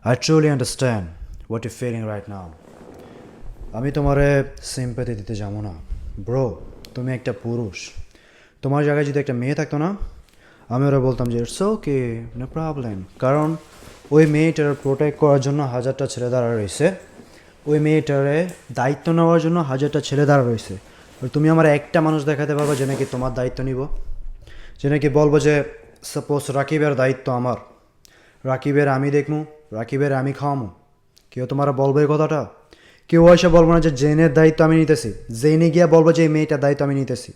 I truly understand what you're feeling right now. আমি তোমারে sympathy দিতে যাবো না ব্রো, তুমি একটা পুরুষ। তোমার জায়গায় যদি একটা মেয়ে থাকতো না, আমি ওরা বলতাম যে ইটস ওকে, নো প্রবলেম। কারণ ওই মেয়েটার প্রোটেক্ট করার জন্য হাজারটা ছেলে দাঁড়া রয়েছে, ওই মেয়েটারে দায়িত্ব নেওয়ার জন্য হাজারটা ছেলে দাঁড়া রয়েছে। আর তুমি আমার একটা মানুষ দেখাতে পারবো যে নাকি তোমার দায়িত্ব নিব, যে নাকি বলবো যে সাপোজ রাকিবের দায়িত্ব আমার, রাকিবের আমি দেখবো, রাকিবের আমি খাওয়ামো। কেউ তোমার বলবো এই কথাটা? কেউ এসে বলবো না যে জেনের দায়িত্ব আমি নিতেছি, জেনে গিয়া বলবো যে এই মেয়েটার দায়িত্ব আমি নিতেছি।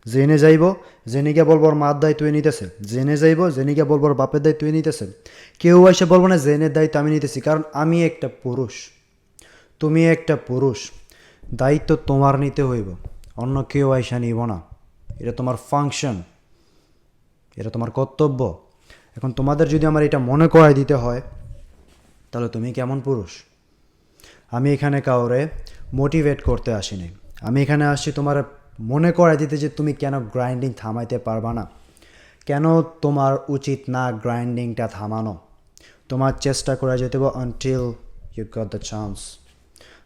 জেনে যাইব, জেনে গিয়া বলবো ওর মার দায়িত্ব এ নিতেছে, জেনে যাইব, জেনে গিয়া বলবো ওর বাপের দায়িত্ব এ নিতেছে। কেউ এসে বলবো না জেনের দায়িত্ব আমি নিতেছি, কারণ আমি একটা পুরুষ, তুমি একটা পুরুষ। দায়িত্ব তোমার নিতে হইব, অন্য কেউ আইসা নিব না। এটা তোমার ফাংশন, এটা তোমার কর্তব্য। এখন তোমাদের যদি আমার এটা মনে করাই দিতে হয়, তাহলে তুমি কেমন পুরুষ? আমি এখানে কাউরে মোটিভেট করতে আসিনি, আমি এখানে আসছি তোমার মনে করাই দিতে যে তুমি কেন গ্রাইন্ডিং থামাইতে পারবা না, কেন তোমার উচিত না গ্রাইন্ডিংটা থামানো। তোমার চেষ্টা করে যেতে হবে until you got the chance,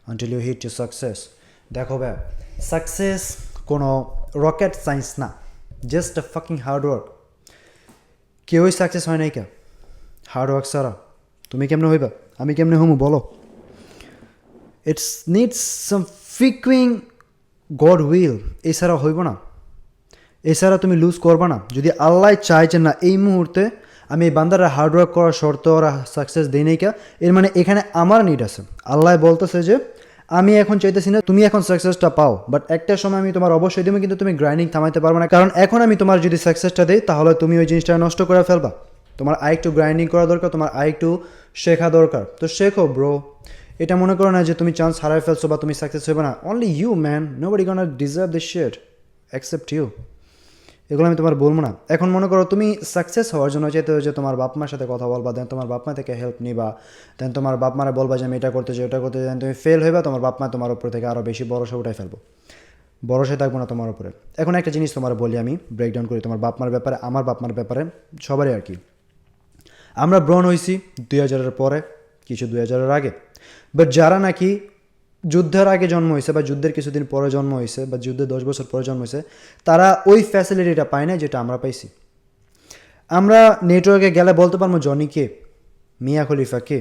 until you hit you success. দেখো ভাই, সাকসেস কোনো রকেট সায়েন্স না, জাস্ট আ ফাকিং হার্ডওয়ার্ক। কেউই সাকসেস হয় নাই কে হার্ডওয়ার্ক ছাড়া? তুমি কেমনে হইবা, আমি কেমনে হমু বলো? It's needs some freaking God will, এছাড়া হইব না, এছাড়া তুমি লুজ করবা না। যদি আল্লাহ চায় যে না এই মুহূর্তে আমি এই বান্দারা হার্ডওয়ার্ক করার শর্তে ওরা সাকসেস দেই নাই কা, এর মানে এখানে আমার নিড আছে। আল্লাহ বলতেছে যে আমি এখন চাইতেছি না তুমি এখন সাকসেসটা পাও, বাট একটা সময় আমি তোমার অবশ্যই দেবো, কিন্তু তুমি গ্রাইন্ডিং থামাইতে পারবে না। কারণ এখন আমি তোমার যদি সাকসেসটা দিই, তাহলে তুমি ওই জিনিসটা নষ্ট করে ফেলবা। তোমার আরেকটু গ্রাইন্ডিং করা দরকার, তোমার আরেকটু শেখা দরকার। তো শেখো ব্রো, এটা মনে করো না যে তুমি চান্স হারাই ফেলছো বা তুমি সাকসেস হবে না। Only you man, nobody gonna deserve this shit except you. এগুলো আমি তোমার বলবো না। এখন মনে করো তুমি সাকসেস হওয়ার জন্য চাইতে যে তোমার বাপ মার সাথে কথা বলবা, দেন তোমার বাপ মা থেকে হেল্প নিবা, দেন তোমার বাপ মারা বলবা যে আমি এটা করতে চাই ওটা করতে চাই, দেন তুমি ফেল হইবা, তোমার বাপ মা তোমার উপর থেকে আরও বেশি ভরসা উঠাই ফেলবো, ভরসা থাকবো না তোমার উপরে। এখন একটা জিনিস তোমার বলি, আমি ব্রেকডাউন করি তোমার বাপ মার ব্যাপারে, আমার বাপ মার ব্যাপারে, সবারই আর কি। আমরা ব্রন হয়েছি 2000-এর পরে, কিছু 2000-এর আগে। বাট যারা নাকি যুদ্ধের আগে জন্ম হয়েছে বা যুদ্ধের কিছুদিন পরে জন্ম হয়েছে বা যুদ্ধের 10 বছর পরে জন্ম হয়েছে, তারা ওই ফ্যাসিলিটিটা পায় না যেটা আমরা পাইছি। আমরা নেটওয়ার্কে গেলে বলতে পারবো জনি কে, মিয়া খলিফা কে।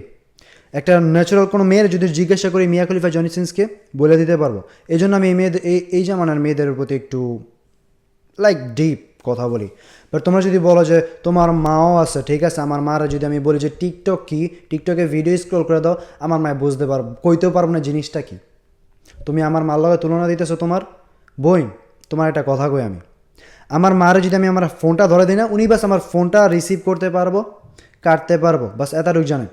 একটা ন্যাচারাল কোনো মেয়ের যদি জিজ্ঞাসা করি মিয়া খলিফা জনি সিন্সকে, বলে দিতে পারবো। এই জন্য আমি এই মেয়েদের এই জামানার মেয়েদের প্রতি একটু লাইক ডিপ কথা বলি। বাট তোমরা যদি বলো যে তোমার মাও আছে, ঠিক আছে, আমার মারা যদি আমি বলি যে টিকটক কি, টিকটকে ভিডিও স্ক্রল করে দাও, আমার মায় বুঝতে পারবো, কইতেও পারবো না জিনিসটা কি। তুমি আমার মার লগে তুলনা দিতেছো তোমার বই। তোমার একটা কথা কই, আমি আমার মারে যদি আমি আমার ফোনটা ধরে দিই না, উনি বাস আমার ফোনটা রিসিভ করতে পারবো, কাটতে পারবো, বাস এতটুকু জানে।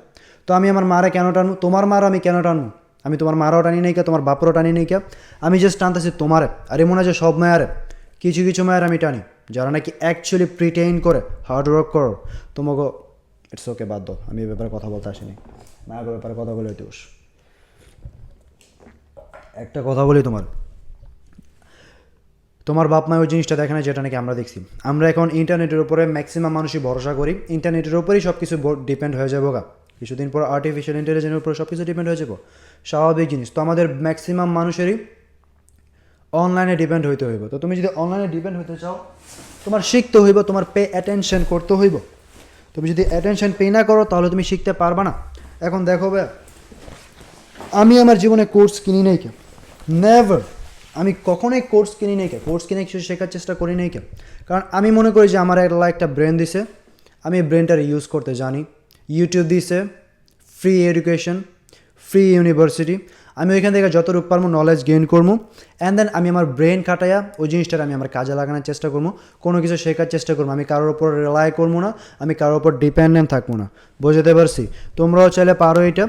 তো আমি আমার মারে কেন টানবো, তোমার মারও আমি কেন টানবো? আমি তোমার মারাও টানি নাই কে, তোমার বাপরও টানি নাই কে, আমি জাস্ট টানতেছি তোমারে। আরে মনে হয় যে সব মায়ারে, কিছু কিছু মায়ের আমি টানি যারা নাকি অ্যাকচুয়ালি প্রিটেইন করে হার্ডওয়ার্ক করো। তোমাকে ইটস ওকে, বাদ দাও, আমি এ ব্যাপারে কথা বলতে আসিনি। মায়ের ব্যাপারে কথা বলে দোষ। একটা কথা বলি, তোমার তোমার বাপ মা ওই জিনিসটা দেখে না যেটা নাকি আমরা দেখছি। আমরা এখন ইন্টারনেটের উপরে ম্যাক্সিমাম মানুষই ভরসা করি, ইন্টারনেটের উপরেই সব কিছু ডিপেন্ড হয়ে যাবো গা। কিছুদিন পর আর্টিফিশিয়াল ইন্টেলিজেন্সের উপরে সব কিছু ডিপেন্ড হয়ে যাবো, স্বাভাবিক জিনিস। তো আমাদের ম্যাক্সিমাম মানুষেরই অনলাইনে ডিপেন্ড হইতে হইব। তো তুমি যদি অনলাইনে ডিপেন্ড হইতে চাও, তোমার শিখতে হইব, তোমার পে অ্যাটেনশন করতে হইব। তুমি যদি অ্যাটেনশন পে না করো, তাহলে তুমি শিখতে পারবা না। এখন দেখো ভাই, আমি আমার জীবনে কোর্স কিনি নাই কে, নেভার। আমি কখনোই কোর্স কিনি নাই কে, কোর্স কিনে কিছু শেখার চেষ্টা করি নাই কে, কারণ আমি মনে করি যে আমার একটা ব্রেন দিছে, আমি ব্রেনটার ইউজ করতে জানি। ইউটিউব দিছে ফ্রি এডুকেশন, ফ্রি ইউনিভার্সিটি, আমি ওইখান থেকে যতটুকু পারবো নলেজ গেইন করবো, অ্যান্ড দেন আমি আমার ব্রেন খাটাইয়া ওই জিনিসটার আমি আমার কাজে লাগানোর চেষ্টা করবো, কোনো কিছু শেখার চেষ্টা করবো। আমি কারোর ওপর রিলাই করবো না, আমি কারোর ওপর ডিপেন্ডেন্ট থাকবো না। বুঝতে পারছি? তোমরাও চাইলে পারো এটা।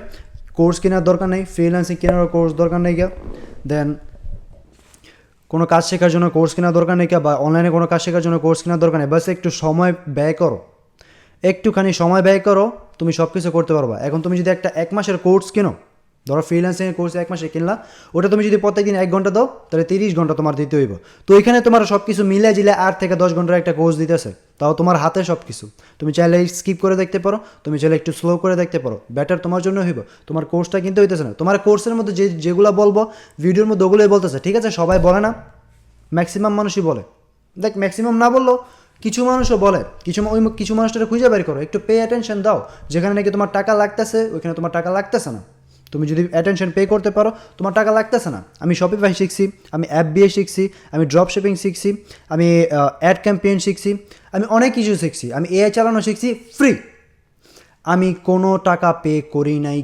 কোর্স কেনার দরকার নেই, ফ্রিল্যান্সিং কেনার কোর্স দরকার নেই গা, দেন কোনো কাজ শেখার জন্য কোর্স কেনার দরকার নেই, বা অনলাইনে কোনো কাজ শেখার জন্য কোর্স কেনার দরকার নেই। বাস একটু সময় ব্যয় করো, একটুখানি সময় ব্যয় করো, তুমি সব কিছু করতে পারবা। এখন তুমি যদি একটা 1 মাসের কোর্স কেনো, ধরো ফ্রিল্যান্সিংয়ের কোর্স 1 মাসে কিনলা, ওটা তুমি যদি প্রত্যেকদিন 1 ঘন্টা দাও তাহলে 30 ঘন্টা তোমার দিতে হইব। তো ওইখানে তোমার সব কিছু মিলে জিলে 8 থেকে 10 ঘন্টার একটা কোর্স দিতেছে, তাও তোমার হাতে সব কিছু। তুমি চাইলে স্কিপ করে দেখতে পারো, তুমি চাইলে একটু স্লো করে দেখতে পারো, বেটার তোমার জন্য হইব। তোমার কোর্সটা কিনতে হইতেছে না। তোমার কোর্সের মধ্যে যেগুলো বলবো ভিডিওর মধ্যে ওগুলোই বলতেছে, ঠিক আছে? সবাই বলে না, ম্যাক্সিমাম মানুষই বলে। দেখ, ম্যাক্সিমাম না বললেও কিছু মানুষও বলে, কিছু মানুষটা খুঁজে বের করো, একটু পে অ্যাটেনশন দাও। যেখানে নাকি তোমার টাকা লাগতেছে ওইখানে তোমার টাকা লাগতেছে না। তুমি যদি অ্যাটেনশন পে করতে পারো তোমার টাকা লাগতেছে না। আমি শপিফাই শিখছি, আমি FBA শিখছি, আমি ড্রপ শিপিং শিখছি, আমি অ্যাড ক্যাম্পেইন শিখছি, আমি অনেক কিছু শিখছি, আমি AI চালানো শিখছি ফ্রি। আমি কোনো টাকা পে করি নাই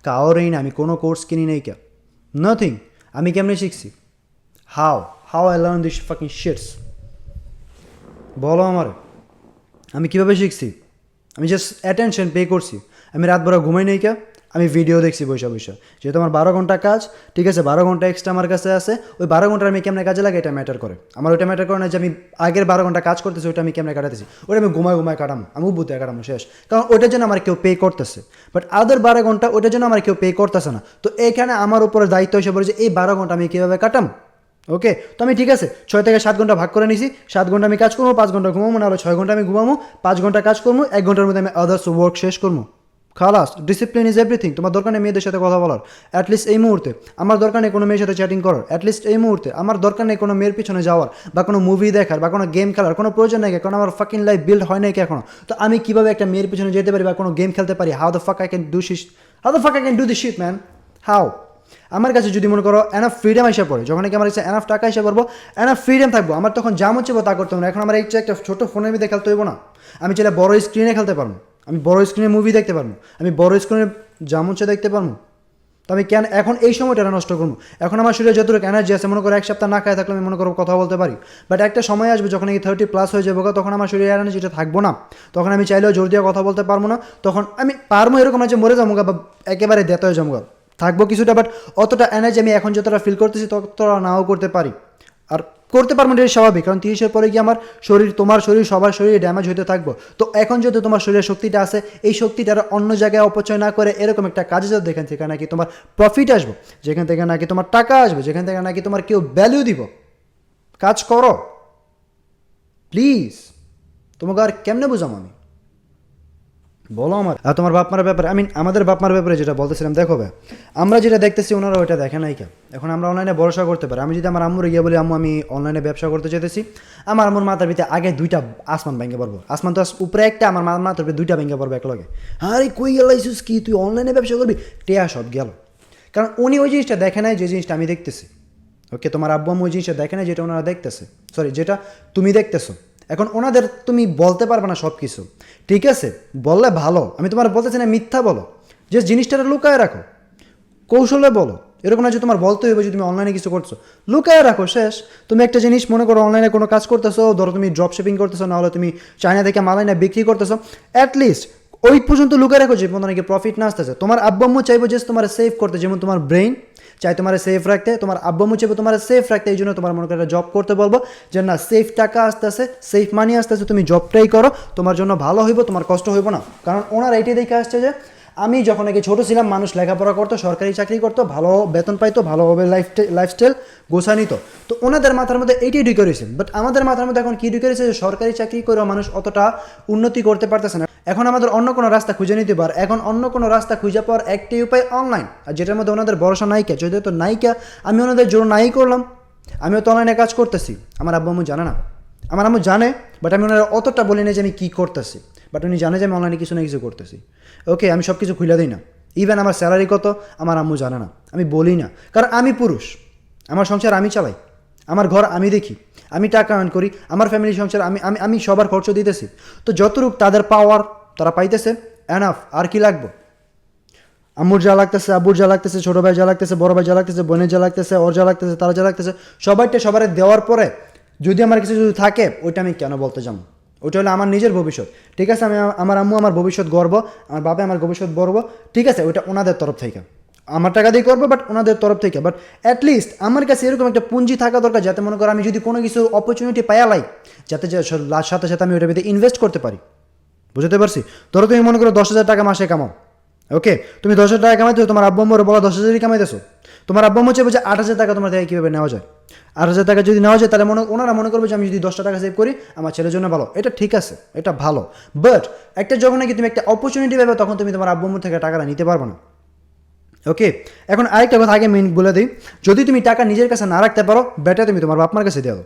কাউরেই না, আমি কোনো কোর্স কিনি নাই নাথিং। আমি কেমনে শিখছি? How I learn this fucking shits? বলো আমার, আমি কীভাবে শিখছি? আমি জাস্ট অ্যাটেনশন পে করছি। আমি রাত ভরা ঘুমাই নাই আমি ভিডিও দেখছি বসে। যেহেতু আমার 12 ঘন্টা কাজ, ঠিক আছে, 12 ঘন্টা এক্সট্রা আমার কাছে আছে। ওই 12 ঘন্টা আমি কেমনে কাজে লাগে এটা ম্যাটার করে। আমার ওইটা ম্যাটার করে না যে আমি আগের 12 ঘন্টা কাজ করতেছি ওইটা আমি কেমনে কাটাতেছি, ওটা আমি ঘুমায় কাটামো, আমি উবুতে কাটামো শেষ। কারণ ওইটার জন্য আমার কেউ পে করতেছে। বাট আদার 12 ঘন্টা ওইটার জন্য আমার কেউ পে করতেছে না। তো এখানে আমার উপরে দায়িত্ব এসে পড়ে যে এই 12 ঘন্টা আমি কীভাবে কাটাম। ওকে, তো আমি ঠিক আছে 6 থেকে 7 ঘন্টা ভাগ করে নিছি। 7 ঘন্টা আমি কাজ করবো, 5 ঘন্টা ঘুমাবো, না হলে 6 ঘন্টা আমি ঘুমাবো, 5 ঘন্টা কাজ করবো, 1 ঘন্টার মধ্যে আমি আদার্স ওয়ার্ক শেষ করবো। খালাস। Discipline is everything. তোমার দরকার নেই মেয়েদের সাথে কথা বলার, অ্যাটলিস্ট এই মুহূর্তে। আমার দরকার নেই কোনো মেয়ের সাথে চ্যাটিং করার, অ্যাটলিস্ট এই মুহূর্তে। আমার দরকার নেই কোনো মেয়ের পিছনে যাওয়ার বা কোনো মুভি দেখার বা কোনো গেম খেলার, কোনো প্রয়োজন নেই, কারণ আমার ফাকিং লাইফ বিল্ড হয় নাই এখনো। তো আমি কীভাবে একটা মেয়ের পিছনে যেতে পারি বা কোনো গেম খেলতে পারি? How the fuck I can do this shit man? How? আমার কাছে যদি মনে করো এনাফ ফ্রিডম এসে পড়ে, যখন নাকি আমার কাছে এনাফ টাকা এসে পড়বো, এনাফ ফ্রিডম থাকবো, আমার তখন যা মন চাইবো তা করতে হবে না। এখন আমার এই একটা ছোটো ফোনের মধ্যে খেলতে হইব না, আমি চাইলে বড় স্ক্রিনে খেলতে পারবো, আমি বড় স্ক্রিনে মুভি দেখতে পারবো, আমি বড় স্ক্রিনে যা মন চাই দেখতে পারবো। তো আমি কেন এখন এই সময়টা নষ্ট করবো? এখন আমার শরীরে যতটুকু এনার্জি আছে, মনে করো 1 সপ্তাহ না খায় থাকলে আমি মনে করো কথা বলতে পারি। বাট একটা সময় আসবে যখন এই 30+ হয়ে যাবো, তখন আমার শরীরে এনার্জিটা থাকবো না। তখন আমি চাইলেও জোর দিয়ে কথা বলতে পারবো না। তখন আমি পারবো এরকম না যে মরে যাবো বা একেবারে দেতে হয়ে যাবো, থাকবো কিছুটা, বাট অতটা এনার্জি আমি এখন যতটা ফিল করতেছি ততটা নাও করতে পারি। আর করতে পারবো না, এটা স্বাভাবিক, কারণ 30-এর পরে গিয়ে আমার শরীর, তোমার শরীর, সবার শরীরে ড্যামেজ হতে থাকবো। তো এখন যদি তোমার শরীরে শক্তিটা আছে, এই শক্তিটা অন্য জায়গায় অপচয় না করে এরকম একটা কাজে যাও যেখান থেকে নাকি তোমার প্রফিট আসবো, যেখান থেকে নাকি তোমার টাকা আসবে, যেখান থেকে নাকি তোমার কেউ ভ্যালু দিব। কাজ করো প্লিজ। তোমাকে আর কেমনে বুঝাম আমি? বলো আমার। আর তোমার বাপ মার ব্যাপারে, আমি আমাদের বাপ মার ব্যাপারে যেটা বলতেছিলাম, দেখো ভাই, আমরা যেটা দেখতেছি ওনারা ওইটা দেখে নাই কেন। এখন আমরা অনলাইনে ভরসা করতে পারি। আমি যদি আমার আম্মুর গিয়ে বলি আম্মু আমি অনলাইনে ব্যবসা করতে চাইতেছি, আমার আম্মুর মাথার ভিতরে আগে 2টা আসমান ভেঙে পড়বো। আসমান তো উপরে একটা, আমার মাথার ভিতরে 2টা ভেঙে পড়বো একলগে। আরে কই গেলাইছিস কি, তুই অনলাইনে ব্যবসা করবি? টেয়া সব গেল। কারণ উনি ওই জিনিসটা দেখে নাই যে জিনিসটা আমি দেখতেছি। ওকে, তোমার আব্বু আম্মু ওই জিনিসটা দেখে নাই যেটা ওনারা দেখতেছে, সরি যেটা তুমি দেখতেছো। এখন ওনাদের তুমি বলতে পারবে না সব কিছু, ঠিক আছে? বললে ভালো, আমি তোমার বলতেছি না মিথ্যা বলো, যে জিনিসটা লুকায় রাখো, কৌশলে বলো। এরকম না যে তোমার বলতে হইবে যে তুমি অনলাইনে কিছু করছো, লুকায় রাখো শেষ। তুমি একটা জিনিস মনে করো অনলাইনে কোনো কাজ করতেছো, ধরো তুমি ড্রপ শিপিং করতেছো, নাহলে তুমি চায়না থেকে মালাইনা বিক্রি করতেছো, অ্যাটলিস্ট ওই পর্যন্ত লুকায় রাখো যে পর্যন্ত নাকি প্রফিট না আসতেছে। তোমার আব্বু আম্মু চাইবো যে তোমার সেভ করতে, যেমন তোমার ব্রেইন চাই তোমার সেফ রাখতে, তোমার আব্বু আম্মু চাইবো তোমার সেফ রাখতে, এই জন্য তোমার মনে করে জব করতে বলবো যে না সেফ টাকা আসতেছে, সেফ মানি আসতেছে, তুমি জবটাই করো, তোমার জন্য ভালো হইব, তোমার কষ্ট হইব না। কারণ ওনার এইটাই দেখে আসছে যে আমি যখন নাকি ছোটো ছিলাম মানুষ লেখাপড়া করতো, সরকারি চাকরি করতো, ভালো বেতন পাইতো, ভালোভাবে লাইফস্টাইল গোছা নিত। তো ওনাদের মাথার মধ্যে এইটাই ঢুকে রয়েছে। বাট আমাদের মাথার মধ্যে এখন কী ঢুকে রয়েছে যে সরকারি চাকরি করেও মানুষ অতটা উন্নতি করতে পারতেছে না। এখন আমাদের অন্য কোনো রাস্তা খুঁজে নিতে পার। এখন অন্য কোনো রাস্তা খুঁজে পাওয়ার একটি উপায় অনলাইন, আর যেটার মধ্যে ওনাদের ভরসা নায়িকা, যদি তো নায়িকা আমি ওনাদের জন্য নাই করলাম। আমিও তো অনলাইনে কাজ করতেছি, আমার আব্বু আম্মু জানে না। আমার আম্মু জানে, বাট আমি ওনারা অতটা বলি না যে আমি কী করতেছি, বাট উনি জানে যে আমি অনলাইনে কিছু না কিছু করতেছি। ওকে, আমি সব কিছু খুলে দিই না, ইভেন আমার স্যালারি কত আমার আম্মু জানে না, আমি বলি না, কারণ আমি পুরুষ, আমার সংসার আমি চালাই, আমার ঘর আমি দেখি, আমি টাকা আর্ন করি, আমার ফ্যামিলি সংসার আমি আমি আমি সবার খরচ দিতেছি। তো যতটুকু তাদের পাওয়ার তারা পাইতেছে এনাফ, আর কি লাগবে? আম্মুর যা লাগতেছে, আব্বুর যা লাগতেছে, ছোটো ভাই যা লাগতেছে, বড় ভাই যা লাগতেছে, বোনের যা লাগতেছে, ওর যা লাগতেছে, তারা যা লাগতেছে, সবাইটা সবার দেওয়ার পরে যদি আমার কিছু যদি থাকে ওইটা আমি কেন বলতে যাবো? ওইটা হলো আমার নিজের ভবিষ্যৎ, ঠিক আছে? আমি আমার আম্মু আমার ভবিষ্যৎ গর্ব, আমার বাবা আমার ভবিষ্যৎ গর্ব, ঠিক আছে? ওইটা ওনাদের তরফ থেকে, আমার টাকা দিয়ে করবো, বাট ওনাদের তরফ থেকে। বাট অ্যাটলিস্ট আমার কাছে এরকম একটা পুঁজি থাকা দরকার, যাতে মনে করো আমি যদি কোনো কিছু অপরচুনিটি পাইয়ালাই, যাতে সাথে সাথে আমি ওইটার ভিতরে ইনভেস্ট করতে পারি। বুঝতে পারছি? ধরো তুমি মনে করো 10,000 টাকা মাসে কামাও, ওকে, তুমি 10,000 টাকা কামাইতেছো, তোমার আব্বু আম্মুরে বলো 10,000ই কামাইতেছো, তোমার আব্বু আম্মু চাইবে যে 8,000 টাকা তোমার থেকে কীভাবে নেওয়া যায়। 8,000 টাকা যদি নেওয়া যায় তাহলে ওনারা মনে করবে যে আমি যদি 10টা টাকা সেভ করি আমার ছেলের জন্য ভালো। এটা ঠিক আছে, এটা ভালো, বাট একটা যখন নাকি তুমি একটা অপরচুনিটি পাবে তখন তুমি তোমার আব্বু আম্মুর থেকে টাকাটা নিতে পারবে না। ওকে, এখন আরেকটা কথা আগে মেন বলে দিই, যদি তুমি টাকা নিজের কাছে না রাখতে পারো বেটার তুমি তোমার বাপ মার কাছে দিয়ে দাও।